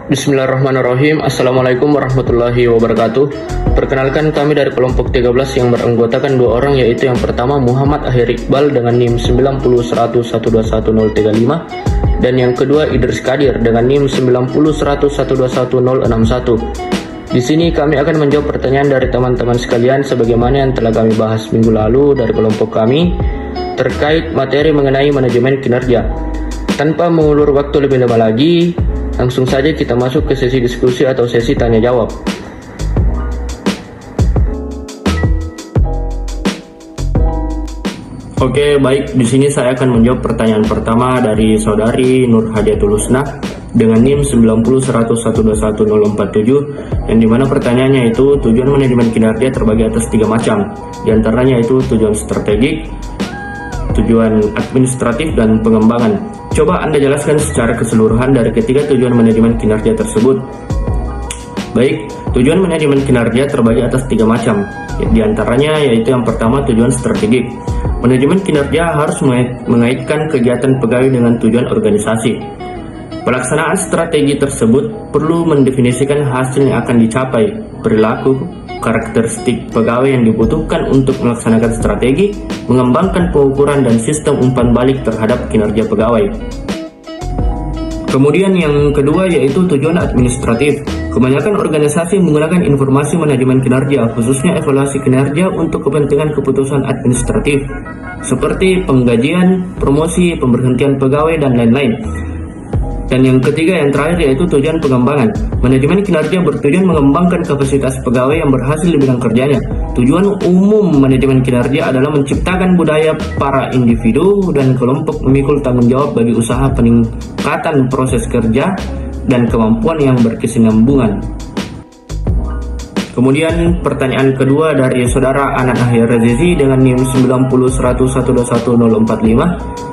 Bismillahirrahmanirrahim. Assalamualaikum warahmatullahi wabarakatuh. Perkenalkan, kami dari kelompok 13 yang beranggotakan dua orang, yaitu yang pertama Muhammad Akhir Iqbal dengan NIM 901121035 dan yang kedua Idris Kadir dengan NIM 901121061. Di sini kami akan menjawab pertanyaan dari teman-teman sekalian sebagaimana yang telah kami bahas minggu lalu dari kelompok kami terkait materi mengenai manajemen kinerja. Tanpa mengulur waktu lebih lama lagi, langsung saja kita masuk ke sesi diskusi atau sesi tanya jawab. Oke, baik. Di sini saya akan menjawab pertanyaan pertama dari saudari Nur Hadiatul Husna dengan NIM 901121047, yang dimana pertanyaannya itu tujuan manajemen kinerja terbagi atas 3 macam. Di antaranya itu tujuan strategik, tujuan administratif, dan pengembangan. Coba Anda jelaskan secara keseluruhan dari ketiga tujuan manajemen kinerja tersebut. Baik, tujuan manajemen kinerja terbagi atas 3 macam. Di antaranya yaitu yang pertama tujuan strategik. Manajemen kinerja harus mengaitkan kegiatan pegawai dengan tujuan organisasi. Pelaksanaan strategi tersebut perlu mendefinisikan hasil yang akan dicapai, perilaku, karakteristik pegawai yang dibutuhkan untuk melaksanakan strategi, mengembangkan pengukuran dan sistem umpan balik terhadap kinerja pegawai. Kemudian yang kedua yaitu tujuan administratif. Kebanyakan organisasi menggunakan informasi manajemen kinerja, khususnya evaluasi kinerja untuk kepentingan keputusan administratif, seperti penggajian, promosi, pemberhentian pegawai, dan lain-lain. Dan yang ketiga, yang terakhir, yaitu tujuan pengembangan. Manajemen kinerja bertujuan mengembangkan kapasitas pegawai yang berhasil di bidang kerjanya. Tujuan umum manajemen kinerja adalah menciptakan budaya para individu dan kelompok memikul tanggung jawab bagi usaha peningkatan proses kerja dan kemampuan yang berkesinambungan. Kemudian pertanyaan kedua dari saudara Anan Akhir Razizi dengan NIM 901121045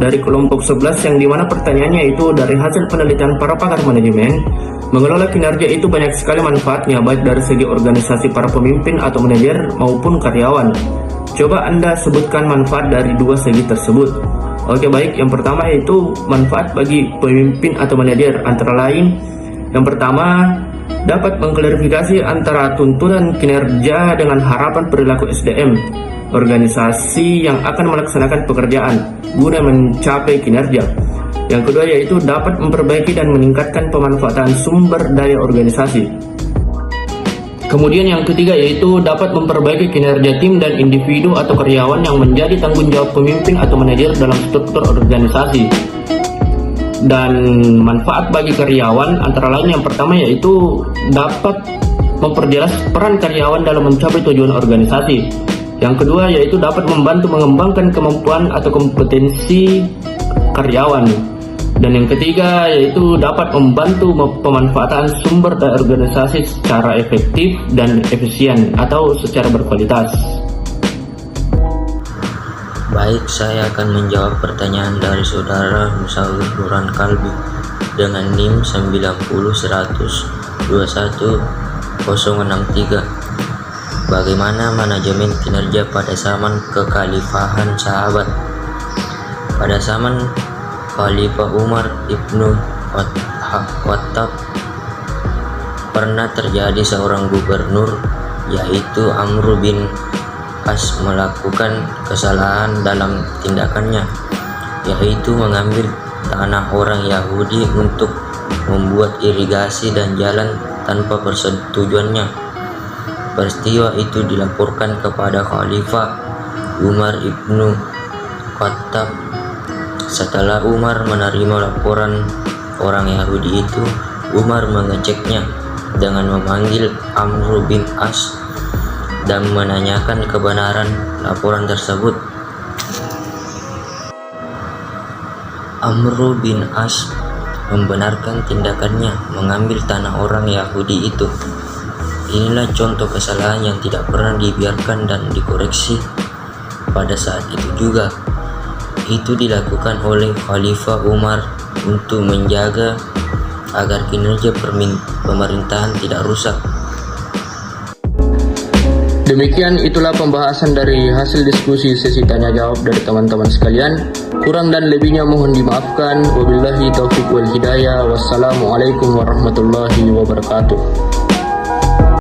dari kelompok 11, yang dimana pertanyaannya itu dari hasil penelitian para pakar manajemen, mengelola kinerja itu banyak sekali manfaatnya baik dari segi organisasi para pemimpin atau manajer maupun karyawan. Coba Anda sebutkan manfaat dari dua segi tersebut. Oke, baik. Yang pertama yaitu manfaat bagi pemimpin atau manajer, antara lain yang pertama dapat mengklarifikasi antara tuntunan kinerja dengan harapan perilaku SDM organisasi yang akan melaksanakan pekerjaan guna mencapai kinerja. Yang kedua yaitu dapat memperbaiki dan meningkatkan pemanfaatan sumber daya organisasi. Kemudian yang ketiga yaitu dapat memperbaiki kinerja tim dan individu atau karyawan yang menjadi tanggung jawab pemimpin atau manajer dalam struktur organisasi. Dan manfaat bagi karyawan antara lain yang pertama yaitu dapat memperjelas peran karyawan dalam mencapai tujuan organisasi. Yang kedua yaitu dapat membantu mengembangkan kemampuan atau kompetensi karyawan. Dan yang ketiga yaitu dapat membantu pemanfaatan sumber daya organisasi secara efektif dan efisien atau secara berkualitas. Baik, saya akan menjawab pertanyaan dari saudara Musawi Nuran Kalbi dengan NIM 901121063. Bagaimana manajemen kinerja pada zaman kekhalifahan sahabat? Pada zaman Khalifah Umar ibnu Khattab pernah terjadi seorang gubernur yaitu Amr bin As melakukan kesalahan dalam tindakannya, yaitu mengambil tanah orang Yahudi untuk membuat irigasi dan jalan tanpa persetujuannya. Peristiwa itu dilaporkan kepada Khalifah Umar ibnu Khattab. Setelah Umar menerima laporan orang Yahudi itu, Umar mengeceknya dengan memanggil Amr bin As dan menanyakan kebenaran laporan tersebut. Amr bin As membenarkan tindakannya mengambil tanah orang Yahudi itu. Inilah contoh kesalahan yang tidak pernah dibiarkan dan dikoreksi pada saat itu juga. Itu dilakukan oleh Khalifah Umar untuk menjaga agar kinerja pemerintahan tidak rusak. Demikian itulah pembahasan dari hasil diskusi sesi tanya jawab dari teman-teman sekalian. Kurang dan lebihnya mohon dimaafkan. Wabillahi taufiq wal hidayah. Wassalamualaikum warahmatullahi wabarakatuh.